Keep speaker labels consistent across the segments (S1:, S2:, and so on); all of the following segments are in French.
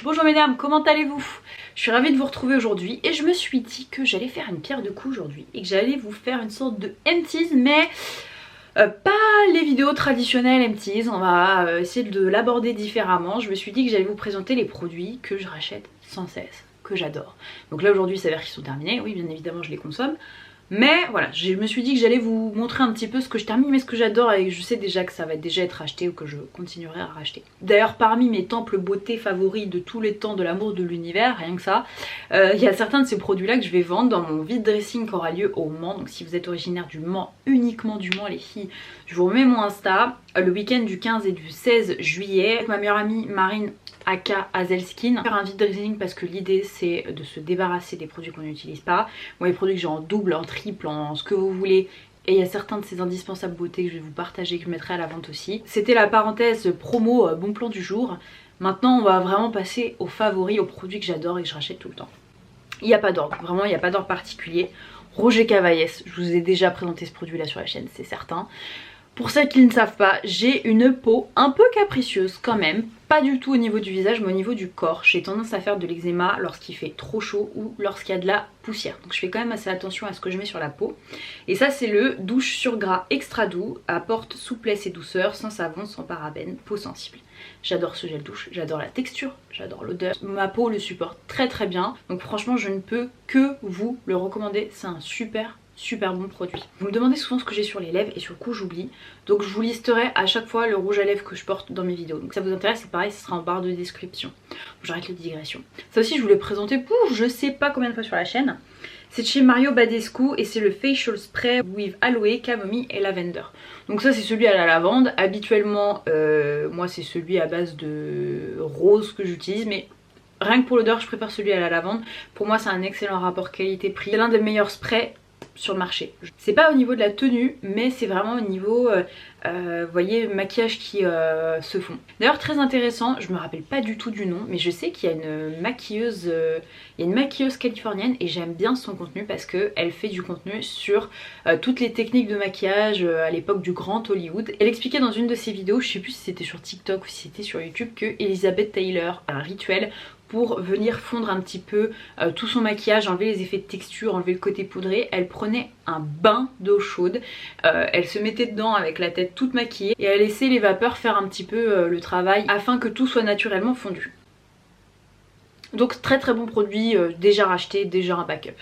S1: Bonjour mesdames, comment allez-vous? Je suis ravie de vous retrouver aujourd'hui et je me suis dit que j'allais faire une pierre de coups aujourd'hui et que j'allais vous faire une sorte de empties, mais pas les vidéos traditionnelles empties. On va essayer de l'aborder différemment. Je me suis dit que j'allais vous présenter les produits que je rachète sans cesse, que j'adore. Donc là aujourd'hui il s'avère qu'ils sont terminés, oui bien évidemment je les consomme. Mais voilà, je me suis dit que j'allais vous montrer un petit peu ce que je termine, mais ce que j'adore, et je sais déjà que ça va déjà être acheté ou que je continuerai à racheter. D'ailleurs, parmi mes temples beauté favoris de tous les temps de l'amour de l'univers, rien que ça, il y a certains de ces produits-là que je vais vendre dans mon vide dressing qui aura lieu au Mans. Donc si vous êtes originaire du Mans, uniquement du Mans les filles, je vous remets mon Insta le week-end du 15 et du 16 juillet. Avec ma meilleure amie Marine, aka Azelskin, faire un vide dressing parce que l'idée c'est de se débarrasser des produits qu'on n'utilise pas. Moi les produits que j'ai en double, en triple, en ce que vous voulez, et il y a certains de ces indispensables beauté que je vais vous partager, que je mettrai à la vente aussi. C'était la parenthèse promo bon plan du jour. Maintenant on va vraiment passer aux favoris, aux produits que j'adore et que je rachète tout le temps. Il n'y a pas d'ordre, vraiment il n'y a pas d'ordre particulier. Roger Cavaillès, je vous ai déjà présenté ce produit là sur la chaîne, c'est certain. Pour celles qui ne savent pas, j'ai une peau un peu capricieuse quand même, pas du tout au niveau du visage mais au niveau du corps. J'ai tendance à faire de l'eczéma lorsqu'il fait trop chaud ou lorsqu'il y a de la poussière. Donc je fais quand même assez attention à ce que je mets sur la peau. Et ça c'est le douche sur gras extra doux, apporte souplesse et douceur, sans savon, sans parabènes, peau sensible. J'adore ce gel douche, j'adore la texture, j'adore l'odeur. Ma peau le supporte très très bien. Donc franchement je ne peux que vous le recommander, c'est un super bon produit. Vous me demandez souvent ce que j'ai sur les lèvres et sur le coup j'oublie. Donc je vous listerai à chaque fois le rouge à lèvres que je porte dans mes vidéos. Donc ça vous intéresse, c'est pareil, ce sera en barre de description. J'arrête les digressions. Ça aussi je vous l'ai présenté pour je sais pas combien de fois sur la chaîne. C'est de chez Mario Badescu et c'est le Facial Spray with Aloe, Camomille et Lavender. Donc ça c'est celui à la lavande. Habituellement moi c'est celui à base de rose que j'utilise, mais rien que pour l'odeur je préfère celui à la lavande. Pour moi c'est un excellent rapport qualité-prix. C'est l'un des meilleurs sprays sur le marché. C'est pas au niveau de la tenue mais c'est vraiment au niveau vous voyez maquillage qui se font. D'ailleurs très intéressant, je me rappelle pas du tout du nom mais je sais qu'il y a une maquilleuse californienne et j'aime bien son contenu parce que elle fait du contenu sur toutes les techniques de maquillage à l'époque du grand Hollywood. Elle expliquait dans une de ses vidéos, je sais plus si c'était sur TikTok ou si c'était sur YouTube, que Elizabeth Taylor a un rituel pour venir fondre un petit peu tout son maquillage, enlever les effets de texture, enlever le côté poudré. Elle prenait un bain d'eau chaude, elle se mettait dedans avec la tête toute maquillée et elle laissait les vapeurs faire un petit peu le travail afin que tout soit naturellement fondu. Donc très bon produit, déjà racheté, déjà un backup.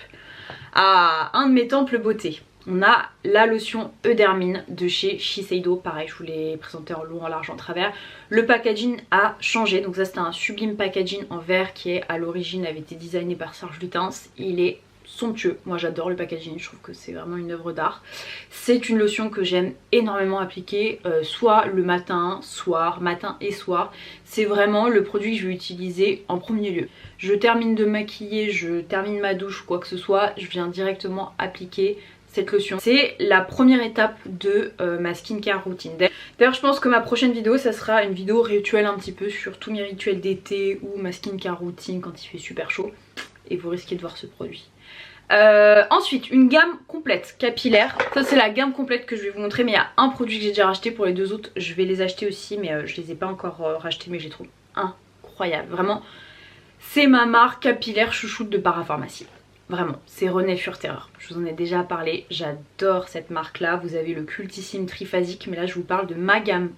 S1: Ah, un de mes temples beauté. On a la lotion Eudermine de chez Shiseido, pareil je vous l'ai présenté en long, en large, en travers. Le packaging a changé, donc ça c'était un sublime packaging en verre qui est à l'origine avait été designé par Serge Lutens. Il est somptueux, moi j'adore le packaging, je trouve que c'est vraiment une œuvre d'art. C'est une lotion que j'aime énormément appliquer, soit le matin, matin et soir. C'est vraiment le produit que je vais utiliser en premier lieu. Je termine de maquiller, je termine ma douche, quoi que ce soit, je viens directement appliquer cette lotion. C'est la première étape de ma skincare routine. D'ailleurs je pense que ma prochaine vidéo ça sera une vidéo rituelle un petit peu sur tous mes rituels d'été ou ma skincare routine quand il fait super chaud. Et vous risquez de voir ce produit. Ensuite une gamme complète capillaire. Ça c'est la gamme complète que je vais vous montrer, mais il y a un produit que j'ai déjà racheté. Pour les deux autres je vais les acheter aussi, mais je les ai pas encore rachetés, mais je les trouve incroyables. Vraiment c'est ma marque capillaire chouchoute de Parapharmacie. Vraiment, c'est René Furterer. Je vous en ai déjà parlé, j'adore cette marque là. Vous avez le cultissime triphasique, mais là je vous parle de ma gamme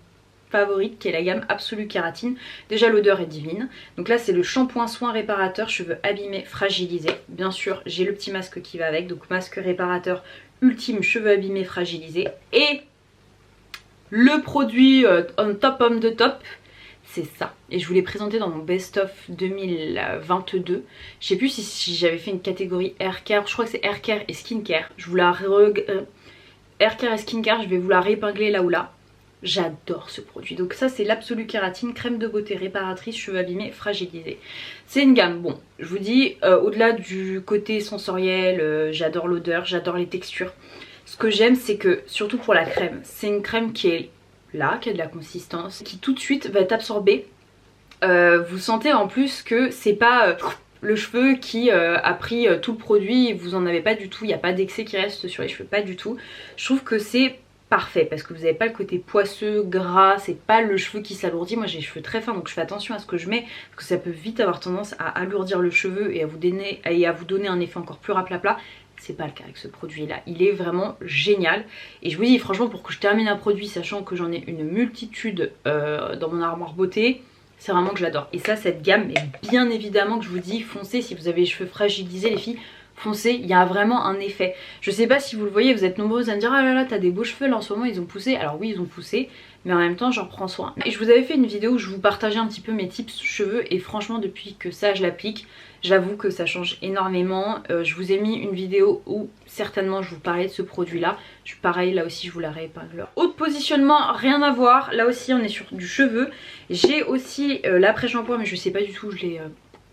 S1: favorite qui est la gamme Absolue Kératine. Déjà l'odeur est divine. Donc là c'est le shampoing soin réparateur cheveux abîmés fragilisés. Bien sûr j'ai le petit masque qui va avec, donc masque réparateur ultime cheveux abîmés fragilisés. Et le produit on top de top, c'est ça. Et je vous l'ai présenté dans mon best-of 2022. Je sais plus si j'avais fait une catégorie hair care. Je crois que c'est hair care et skincare. Je vous la hair care et skincare, je vais vous la réépingler là ou là. J'adore ce produit. Donc ça c'est l'Absolue Kératine, crème de beauté réparatrice, cheveux abîmés, fragilisés. C'est une gamme, bon, je vous dis, au-delà du côté sensoriel, j'adore l'odeur, j'adore les textures. Ce que j'aime c'est que, surtout pour la crème, c'est une crème qui est là, qui a de la consistance, qui tout de suite va être absorbée. Vous sentez en plus que c'est pas le cheveu qui a pris tout le produit, vous en avez pas du tout, il n'y a pas d'excès qui reste sur les cheveux, pas du tout. Je trouve que c'est parfait parce que vous n'avez pas le côté poisseux, gras, c'est pas le cheveu qui s'alourdit. Moi j'ai les cheveux très fins donc je fais attention à ce que je mets parce que ça peut vite avoir tendance à alourdir le cheveu et à vous donner un effet encore plus raplapla. C'est pas le cas avec ce produit là, il est vraiment génial et je vous dis franchement pour que je termine un produit sachant que j'en ai une multitude dans mon armoire beauté, c'est vraiment que je l'adore. Et ça, cette gamme, et bien évidemment que je vous dis foncez si vous avez les cheveux fragilisés les filles, foncez, il y a vraiment un effet. Je sais pas si vous le voyez, vous êtes nombreuses à me dire ah là là t'as des beaux cheveux là en ce moment, ils ont poussé. Alors oui ils ont poussé mais en même temps j'en prends soin. Et je vous avais fait une vidéo où je vous partageais un petit peu mes tips cheveux et franchement depuis que ça je l'applique, j'avoue que ça change énormément. Je vous ai mis une vidéo où certainement je vous parlais de ce produit là. Pareil là aussi je vous la réépingle. Haut positionnement, rien à voir, là aussi on est sur du cheveu. J'ai aussi l'après-shampoing mais je sais pas du tout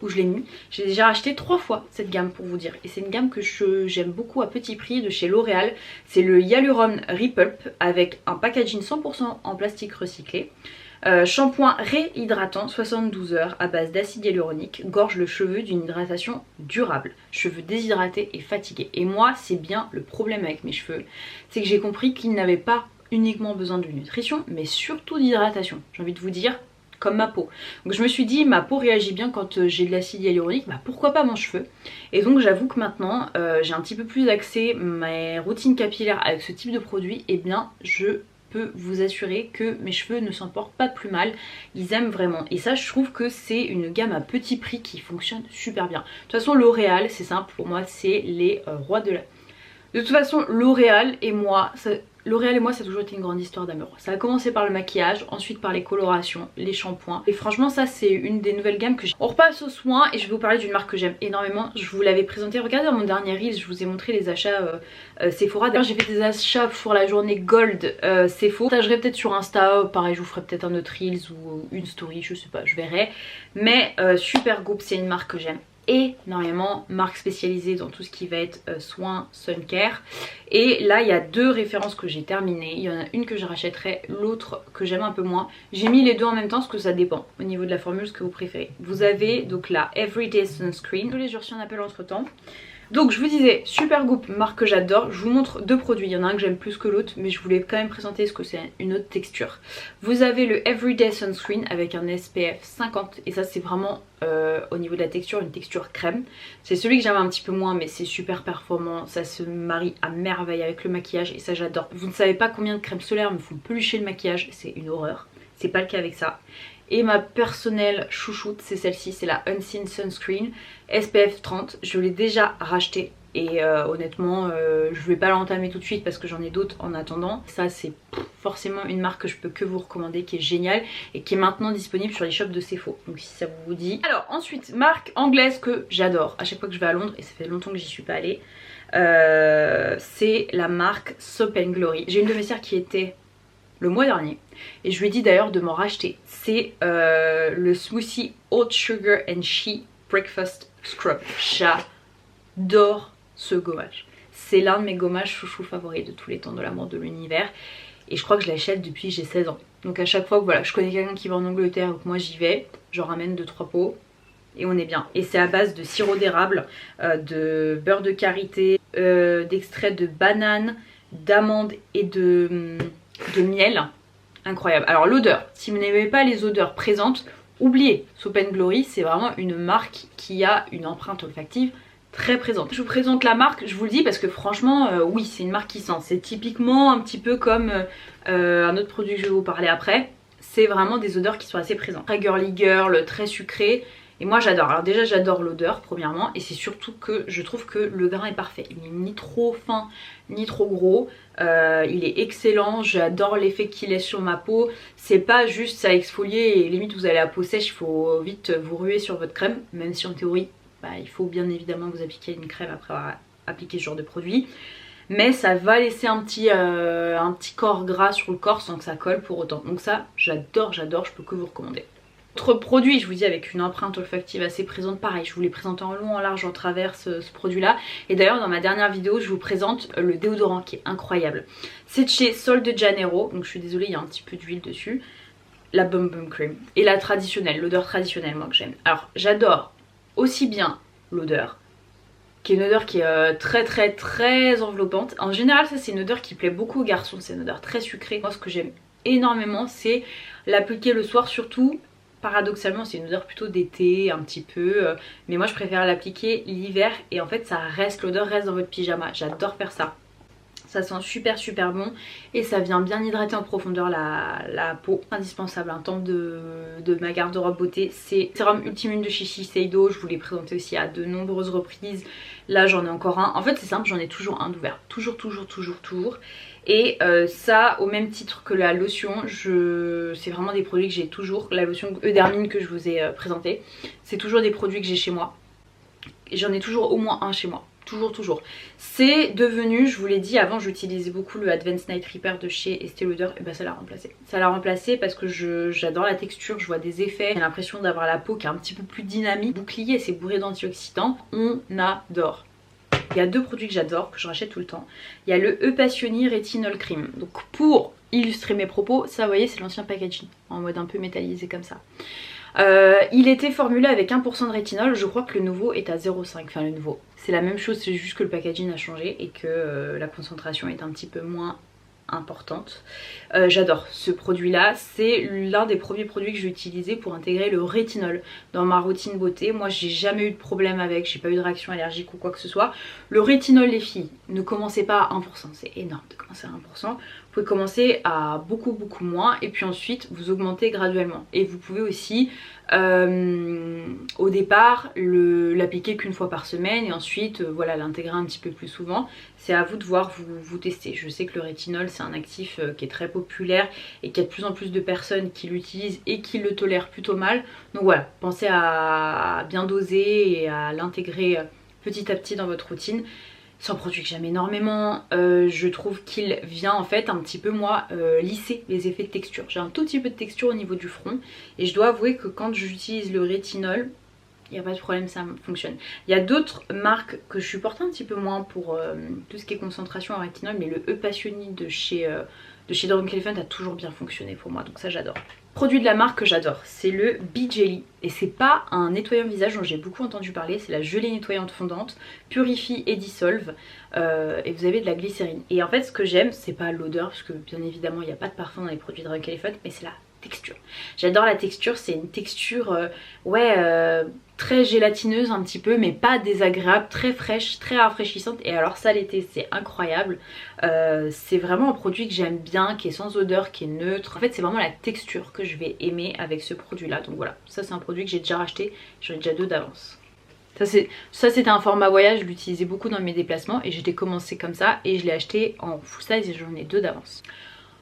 S1: où je l'ai mis. J'ai déjà acheté 3 fois cette gamme pour vous dire. Et c'est une gamme que j'aime beaucoup à petit prix de chez L'Oréal. C'est le Hyaluron Repulp avec un packaging 100% en plastique recyclé. Shampoing réhydratant 72 heures à base d'acide hyaluronique, gorge le cheveu d'une hydratation durable. Cheveux déshydratés et fatigués. Et moi c'est bien le problème avec mes cheveux, c'est que j'ai compris qu'ils n'avaient pas uniquement besoin de nutrition mais surtout d'hydratation. J'ai envie de vous dire comme ma peau. Donc je me suis dit ma peau réagit bien quand j'ai de l'acide hyaluronique, bah pourquoi pas mon cheveu. Et donc j'avoue que maintenant j'ai un petit peu plus axé mes routines capillaires avec ce type de produit. Et bien je peux vous assurer que mes cheveux ne s'en portent pas plus mal, ils aiment vraiment. Et ça je trouve que c'est une gamme à petit prix qui fonctionne super bien. De toute façon L'Oréal c'est simple, pour moi c'est les rois de la... De toute façon L'Oréal et moi ça a toujours été une grande histoire d'amour. Ça a commencé par le maquillage, ensuite par les colorations, les shampoings. Et franchement ça c'est une des nouvelles gammes que j'ai. On repasse aux soins et je vais vous parler d'une marque que j'aime énormément. Je vous l'avais présenté, regardez dans mon dernier reel, je vous ai montré les achats Sephora. D'ailleurs j'ai fait des achats pour la journée Gold Sephora. Je partagerai peut-être sur Insta, pareil je vous ferai peut-être un autre reels ou une story, je sais pas, je verrai. Mais Supergoop c'est une marque que j'aime énormément, marque spécialisée dans tout ce qui va être soins sun care. Et là il y a 2 références que j'ai terminées, il y en a une que je rachèterai, l'autre que j'aime un peu moins. J'ai mis les deux en même temps parce que ça dépend au niveau de la formule ce que vous préférez. Vous avez donc la Everyday Sunscreen, tous les jours si on appelle entre temps. Donc je vous disais, Supergoop, marque que j'adore. Je vous montre 2 produits, il y en a un que j'aime plus que l'autre mais je voulais quand même présenter ce que c'est une autre texture. Vous avez le Everyday Sunscreen avec un SPF 50 et ça c'est vraiment au niveau de la texture une texture crème. C'est celui que j'aime un petit peu moins mais c'est super performant, ça se marie à merveille avec le maquillage et ça j'adore. Vous ne savez pas combien de crème solaire me font pelucher le maquillage, c'est une horreur. C'est pas le cas avec ça. Et ma personnelle chouchoute c'est celle-ci, c'est la Unseen Sunscreen SPF 30. Je l'ai déjà rachetée et honnêtement je vais pas l'entamer tout de suite parce que j'en ai d'autres en attendant. Ça c'est forcément une marque que je peux que vous recommander, qui est géniale et qui est maintenant disponible sur les shops de Sephora. Donc si ça vous dit. Alors ensuite, marque anglaise que j'adore à chaque fois que je vais à Londres et ça fait longtemps que j'y suis pas allée. C'est la marque Soap & Glory. J'ai une de mes sœurs qui était le mois dernier et je lui ai dit d'ailleurs de m'en racheter. C'est le Smoothie Oat Sugar and Shea Breakfast Scrub. J'adore ce gommage. C'est l'un de mes gommages chouchou favoris de tous les temps de l'amour de l'univers et je crois que je l'achète depuis que j'ai 16 ans. Donc à chaque fois que voilà, je connais quelqu'un qui va en Angleterre ou que moi j'y vais, j'en ramène 2-3 pots et on est bien. Et c'est à base de sirop d'érable, de beurre de karité, d'extrait de banane, d'amande et de miel. Incroyable. Alors l'odeur, si vous n'aimez pas les odeurs présentes, oubliez. Soap & Glory c'est vraiment une marque qui a une empreinte olfactive très présente. Je vous présente la marque, je vous le dis parce que franchement oui c'est une marque qui sent. C'est typiquement un petit peu comme un autre produit que je vais vous parler après. C'est vraiment des odeurs qui sont assez présentes. Très girly girl, très sucré. Et moi j'adore. Alors déjà j'adore l'odeur premièrement et c'est surtout que je trouve que le grain est parfait. Il n'est ni trop fin ni trop gros. Il est excellent. J'adore l'effet qu'il laisse sur ma peau. C'est pas juste ça exfolier et limite vous avez la peau sèche, il faut vite vous ruer sur votre crème. Même si en théorie bah, il faut bien évidemment vous appliquer une crème après avoir appliqué ce genre de produit. Mais ça va laisser un petit corps gras sur le corps sans que ça colle pour autant. Donc ça j'adore, j'adore, je peux que vous recommander. Autre produit, je vous dis avec une empreinte olfactive assez présente, pareil, je vous l'ai présenté en long, en large, en travers ce produit là. Et d'ailleurs dans ma dernière vidéo je vous présente le déodorant qui est incroyable. C'est de chez Sol de Janeiro, donc je suis désolée il y a un petit peu d'huile dessus. La Bum Bum Cream et la traditionnelle, l'odeur traditionnelle moi que j'aime. Alors j'adore aussi bien l'odeur qui est une odeur qui est très enveloppante. En général ça c'est une odeur qui plaît beaucoup aux garçons, c'est une odeur très sucrée. Moi ce que j'aime énormément c'est l'appliquer le soir, surtout paradoxalement c'est une odeur plutôt d'été un petit peu, mais moi je préfère l'appliquer l'hiver et en fait ça reste, l'odeur reste dans votre pyjama, j'adore faire ça. Ça sent super bon et ça vient bien hydrater en profondeur la peau. Indispensable, un temps de ma garde-robe beauté, c'est Sérum Ultimune de chez Shiseido. Je vous l'ai présenté aussi à de nombreuses reprises. Là j'en ai encore un. En fait c'est simple, j'en ai toujours un d'ouvert. Toujours. Et ça au même titre que la lotion, c'est vraiment des produits que j'ai toujours. La lotion Eudermine que je vous ai présentée, c'est toujours des produits que j'ai chez moi. Et j'en ai toujours au moins un chez moi. Toujours. C'est devenu, je vous l'ai dit, avant j'utilisais beaucoup le Advanced Night Repair de chez Estée Lauder, et ben ça l'a remplacé. Ça l'a remplacé parce que j'adore la texture, je vois des effets, j'ai l'impression d'avoir la peau qui est un petit peu plus dynamique. Bouclier, c'est bourré d'antioxydants, on adore. Il y a deux produits que j'adore, que je rachète tout le temps. Il y a le E-Passioni Retinol Cream. Donc pour illustrer mes propos, ça vous voyez c'est l'ancien packaging, en mode un peu métallisé comme ça. Il était formulé avec 1% de rétinol, je crois que le nouveau est à 0,5, enfin le nouveau. C'est la même chose, c'est juste que le packaging a changé et que la concentration est un petit peu moins importante. J'adore ce produit là, c'est l'un des premiers produits que j'ai utilisé pour intégrer le rétinol dans ma routine beauté. Moi j'ai jamais eu de problème avec, j'ai pas eu de réaction allergique ou quoi que ce soit. Le rétinol les filles, ne commencez pas à 1%, c'est énorme de commencer à 1%. Vous pouvez commencer à beaucoup moins et puis ensuite vous augmentez graduellement. Et vous pouvez aussi au départ l'appliquer qu'une fois par semaine et ensuite voilà l'intégrer un petit peu plus souvent. C'est à vous de voir, vous tester. Je sais que le rétinol c'est un actif qui est très populaire et qu'il y a de plus en plus de personnes qui l'utilisent et qui le tolèrent plutôt mal. Donc voilà, pensez à bien doser et à l'intégrer petit à petit dans votre routine. C'est un produit que j'aime énormément, je trouve qu'il vient en fait un petit peu moi lisser les effets de texture. J'ai un tout petit peu de texture au niveau du front et je dois avouer que quand j'utilise le rétinol, il n'y a pas de problème, ça fonctionne. Il y a d'autres marques que je supporte un petit peu moins pour tout ce qui est concentration en rétinol, mais le E-Passioni de chez Drunk Elephant a toujours bien fonctionné pour moi, donc ça j'adore. Produit de la marque que j'adore, c'est le Bee Jelly et c'est pas un nettoyant visage dont j'ai beaucoup entendu parler, c'est la gelée nettoyante fondante, purifie et dissolve et vous avez de la glycérine. Et en fait ce que j'aime c'est pas l'odeur parce que bien évidemment il n'y a pas de parfum dans les produits Drunk Elephant, mais c'est la texture. J'adore la texture, c'est une texture très gélatineuse un petit peu mais pas désagréable, très fraîche, très rafraîchissante et alors ça l'été c'est incroyable. C'est vraiment un produit que j'aime bien, qui est sans odeur, qui est neutre. En fait c'est vraiment la texture que je vais aimer avec ce produit là, donc voilà, ça c'est un produit que j'ai déjà racheté, j'en ai déjà deux d'avance. Ça c'était un format voyage, je l'utilisais beaucoup dans mes déplacements et j'étais commencé comme ça et je l'ai acheté en full size et j'en ai deux d'avance.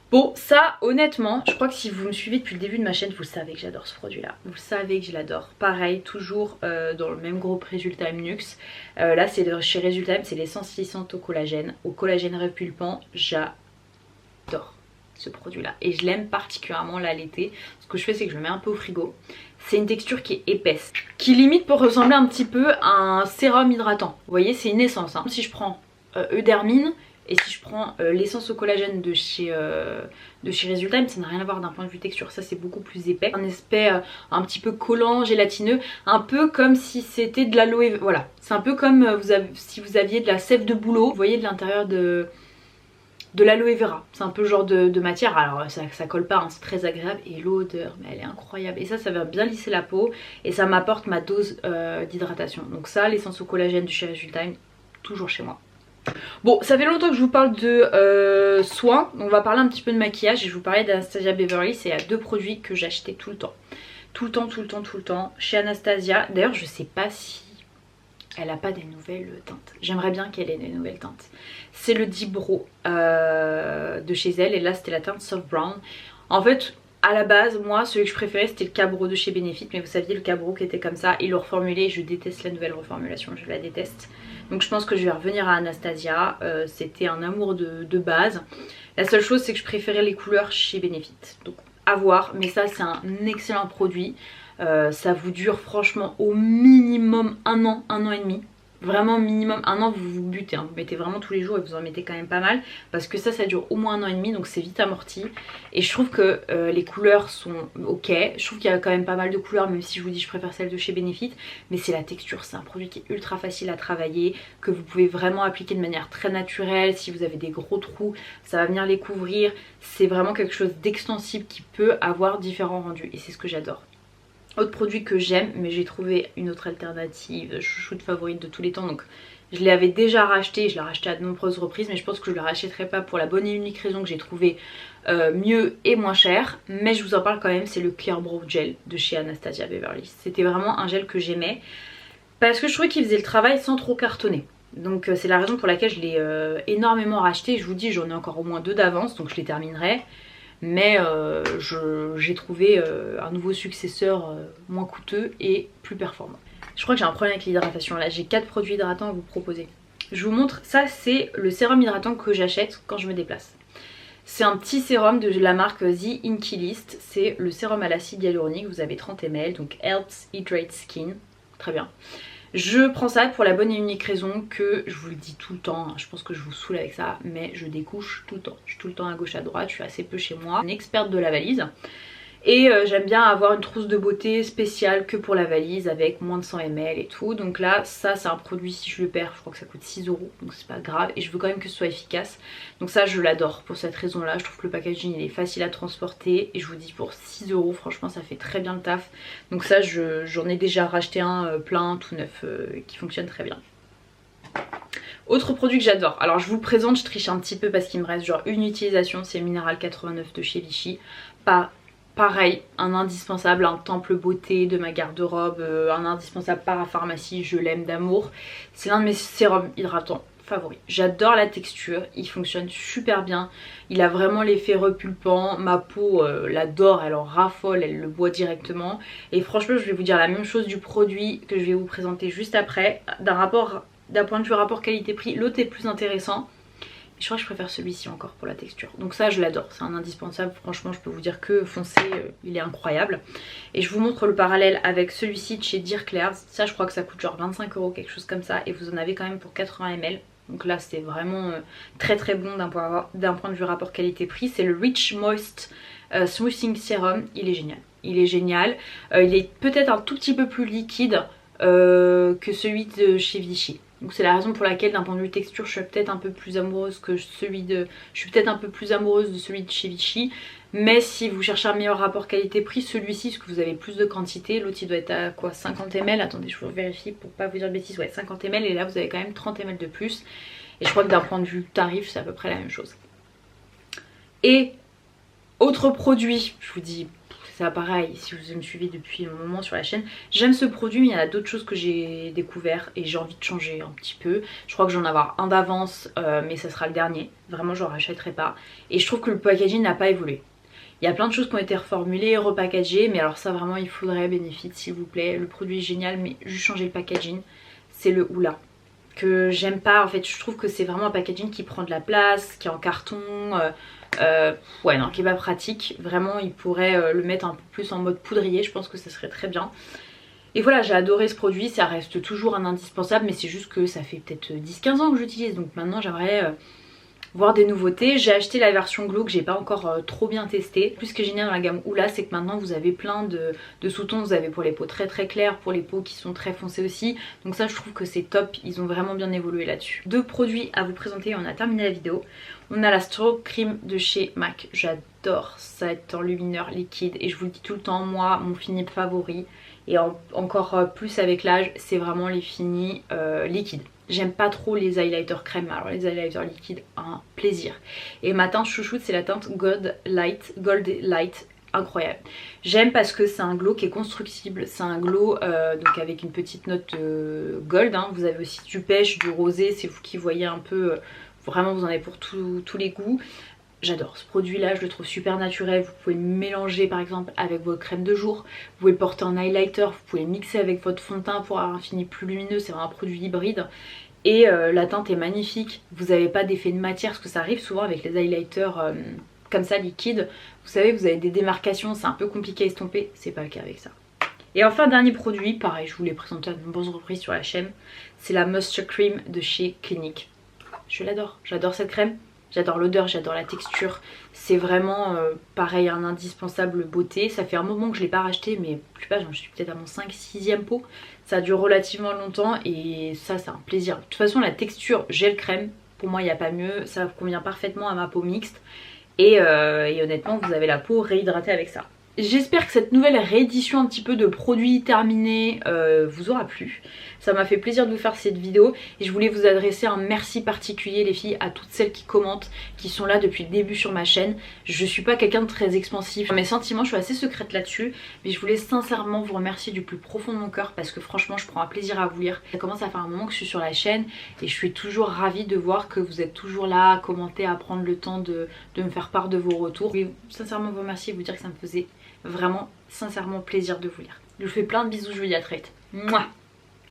S1: Bon ça honnêtement, je crois que si vous me suivez depuis le début de ma chaîne, vous savez que j'adore ce produit là. Vous savez que je l'adore. Pareil, toujours dans le même groupe Resultime Luxe. Là c'est chez Resultime, c'est l'essence lissante au collagène répulpant. J'adore ce produit là. Et je l'aime particulièrement là l'été. Ce que je fais c'est que je le mets un peu au frigo. C'est une texture qui est épaisse, qui limite peut ressembler un petit peu à un sérum hydratant. Vous voyez c'est une essence. Hein. Si je prends Eudermine, et si je prends l'essence au collagène de chez Resultime, ça n'a rien à voir d'un point de vue texture, ça c'est beaucoup plus épais. Un aspect un petit peu collant, gélatineux, un peu comme si c'était de l'aloe, voilà. C'est un peu comme si vous aviez de la sève de bouleau, vous voyez de l'intérieur de l'aloe vera. C'est un peu le genre de matière, alors ça colle pas, hein, c'est très agréable et l'odeur, mais elle est incroyable. Et ça va bien lisser la peau et ça m'apporte ma dose d'hydratation. Donc ça, l'essence au collagène de chez Resultime, toujours chez moi. Bon, ça fait longtemps que je vous parle de soins, donc on va parler un petit peu de maquillage et je vous parlais d'Anastasia Beverly. C'est deux produits que j'achetais tout le temps. Tout le temps chez Anastasia. D'ailleurs je sais pas si elle a pas des nouvelles teintes. J'aimerais bien qu'elle ait des nouvelles teintes. C'est le Dibro de chez elle et là c'était la teinte Soft Brown. En fait à la base moi celui que je préférais c'était le Cabro de chez Benefit, mais vous saviez le Cabro qui était comme ça, ils l'ont reformulé, je déteste la nouvelle reformulation, je la déteste. Donc je pense que je vais revenir à Anastasia, c'était un amour de base. La seule chose c'est que je préférais les couleurs chez Benefit, donc à voir, mais ça c'est un excellent produit. Ça vous dure franchement au minimum un an et demi. Vraiment minimum 1 an, vous vous butez, hein. Vous mettez vraiment tous les jours et vous en mettez quand même pas mal parce que ça dure au moins 1 an et demi, donc c'est vite amorti. Et je trouve que les couleurs sont ok, je trouve qu'il y a quand même pas mal de couleurs, même si je vous dis je préfère celle de chez Benefit, mais c'est la texture, c'est un produit qui est ultra facile à travailler, que vous pouvez vraiment appliquer de manière très naturelle. Si vous avez des gros trous, ça va venir les couvrir, c'est vraiment quelque chose d'extensible qui peut avoir différents rendus et c'est ce que j'adore. Autre produit que j'aime, mais j'ai trouvé une autre alternative, chouchoute favorite de tous les temps, donc je l'avais déjà racheté, je l'ai racheté à de nombreuses reprises, mais je pense que je ne le rachèterai pas pour la bonne et unique raison que j'ai trouvé mieux et moins cher, mais je vous en parle quand même, c'est le Clear Brow Gel de chez Anastasia Beverly. C'était vraiment un gel que j'aimais, parce que je trouvais qu'il faisait le travail sans trop cartonner. Donc c'est la raison pour laquelle je l'ai énormément racheté, je vous dis j'en ai encore au moins 2 d'avance, donc je les terminerai. Mais j'ai trouvé un nouveau successeur moins coûteux et plus performant. Je crois que j'ai un problème avec l'hydratation. Là j'ai 4 produits hydratants à vous proposer. Je vous montre, ça c'est le sérum hydratant que j'achète quand je me déplace. C'est un petit sérum de la marque The Inkey List. C'est le sérum à l'acide hyaluronique, vous avez 30 ml, donc Health Hydrate Skin, très bien. Je prends ça pour la bonne et unique raison que, je vous le dis tout le temps, je pense que je vous saoule avec ça, mais je découche tout le temps. Je suis tout le temps à gauche à droite, je suis assez peu chez moi. Une experte de la valise. Et j'aime bien avoir une trousse de beauté spéciale que pour la valise avec moins de 100 ml et tout. Donc là, ça c'est un produit, si je le perds, je crois que ça coûte 6 €, donc c'est pas grave. Et je veux quand même que ce soit efficace. Donc ça, je l'adore pour cette raison-là. Je trouve que le packaging il est facile à transporter. Et je vous dis, pour 6 €, franchement, ça fait très bien le taf. Donc ça, j'en ai déjà racheté un plein, tout neuf, qui fonctionne très bien. Autre produit que j'adore, alors je vous le présente, je triche un petit peu parce qu'il me reste genre une utilisation, c'est Mineral 89 de chez Vichy. Pareil, un indispensable, un temple beauté de ma garde-robe, un indispensable parapharmacie, je l'aime d'amour. C'est l'un de mes sérums hydratants favoris. J'adore la texture, il fonctionne super bien, il a vraiment l'effet repulpant, ma peau l'adore, elle en raffole, elle le boit directement. Et franchement, je vais vous dire la même chose du produit que je vais vous présenter juste après. D'un point de vue rapport qualité-prix, l'autre est plus intéressant. Je crois que je préfère celui-ci encore pour la texture. Donc ça je l'adore, c'est un indispensable. Franchement je peux vous dire que foncez, il est incroyable. Et je vous montre le parallèle avec celui-ci de chez Dear Claire's. Ça je crois que ça coûte genre 25 € quelque chose comme ça. Et vous en avez quand même pour 80 ml. Donc là c'est vraiment très très bon d'un point de vue rapport qualité-prix. C'est le Rich Moist Smoothing Serum. Il est génial. Il est génial. Il est peut-être un tout petit peu plus liquide que celui de chez Vichy. Donc c'est la raison pour laquelle d'un point de vue texture je suis peut-être un peu plus amoureuse que celui de... Je suis peut-être un peu plus amoureuse de celui de chez Vichy. Mais si vous cherchez un meilleur rapport qualité-prix, celui-ci, parce que vous avez plus de quantité, l'autre il doit être à quoi, 50 ml. Attendez, je vous vérifie pour pas vous dire de bêtises. Ouais, 50 ml et là vous avez quand même 30 ml de plus. Et je crois que d'un point de vue tarif c'est à peu près la même chose. Et autre produit, je vous dis... C'est pareil, si vous me suivez depuis un moment sur la chaîne, j'aime ce produit mais il y en a d'autres choses que j'ai découvert et j'ai envie de changer un petit peu. Je crois que j'en ai un d'avance mais ça sera le dernier, vraiment je ne rachèterai pas. Et je trouve que le packaging n'a pas évolué. Il y a plein de choses qui ont été reformulées, repackagées, mais alors ça vraiment il faudrait Benefit s'il vous plaît. Le produit est génial mais juste changer le packaging, c'est le Oula. Que j'aime pas, en fait je trouve que c'est vraiment un packaging qui prend de la place, qui est en carton... ouais non, qui est pas pratique. Vraiment il pourrait le mettre un peu plus en mode poudrier, je pense que ça serait très bien. Et voilà, j'ai adoré ce produit, ça reste toujours un indispensable, mais c'est juste que ça fait peut-être 10-15 ans que j'utilise, donc maintenant j'aimerais voir des nouveautés. J'ai acheté la version Glow que j'ai pas encore trop bien testée. Plus ce qui est génial dans la gamme Oula, c'est que maintenant vous avez plein de sous-tons. Vous avez pour les peaux très très claires, pour les peaux qui sont très foncées aussi. Donc ça je trouve que c'est top, ils ont vraiment bien évolué là-dessus. 2 produits à vous présenter et on a terminé la vidéo. On a la Stroke Cream de chez MAC, j'adore cet enlumineur liquide et je vous le dis tout le temps, moi mon fini favori et encore plus avec l'âge, c'est vraiment les finis liquides. J'aime pas trop les highlighters crème, alors les highlighters liquides, un plaisir. Et ma teinte chouchoute c'est la teinte Gold Light, incroyable. J'aime parce que c'est un glow qui est constructible, c'est un glow donc avec une petite note gold, hein. Vous avez aussi du pêche, du rosé, c'est vous qui voyez un peu, vraiment vous en avez pour tous les goûts. J'adore ce produit là, je le trouve super naturel. Vous pouvez le mélanger par exemple avec votre crème de jour, vous pouvez le porter en highlighter, vous pouvez le mixer avec votre fond de teint pour avoir un fini plus lumineux. C'est vraiment un produit hybride et la teinte est magnifique. Vous n'avez pas d'effet de matière, parce que ça arrive souvent avec les highlighters comme ça liquides. Vous savez, vous avez des démarcations, c'est un peu compliqué à estomper, c'est pas le cas avec ça. Et enfin dernier produit, pareil je vous l'ai présenté à de nombreuses reprises sur la chaîne, c'est la Moisture Cream de chez Clinique. Je l'adore, j'adore cette crème, j'adore l'odeur, j'adore la texture. C'est vraiment pareil un indispensable beauté. Ça fait un moment que je ne l'ai pas racheté mais je sais pas, j'en suis peut-être à mon 5-6e pot. Ça dure relativement longtemps et ça c'est un plaisir. De toute façon la texture gel crème, pour moi il n'y a pas mieux, ça convient parfaitement à ma peau mixte. Et honnêtement vous avez la peau réhydratée avec ça. J'espère que cette nouvelle réédition un petit peu de produits terminés vous aura plu. Ça m'a fait plaisir de vous faire cette vidéo et je voulais vous adresser un merci particulier les filles à toutes celles qui commentent, qui sont là depuis le début sur ma chaîne. Je suis pas quelqu'un de très expansif, mes sentiments je suis assez secrète là-dessus, mais je voulais sincèrement vous remercier du plus profond de mon cœur parce que franchement je prends un plaisir à vous lire. Ça commence à faire un moment que je suis sur la chaîne et je suis toujours ravie de voir que vous êtes toujours là à commenter, à prendre le temps de me faire part de vos retours. Je voulais sincèrement vous remercier et vous dire que ça me faisait vraiment sincèrement plaisir de vous lire. Je vous fais plein de bisous, je vous dis à très vite. Mouah.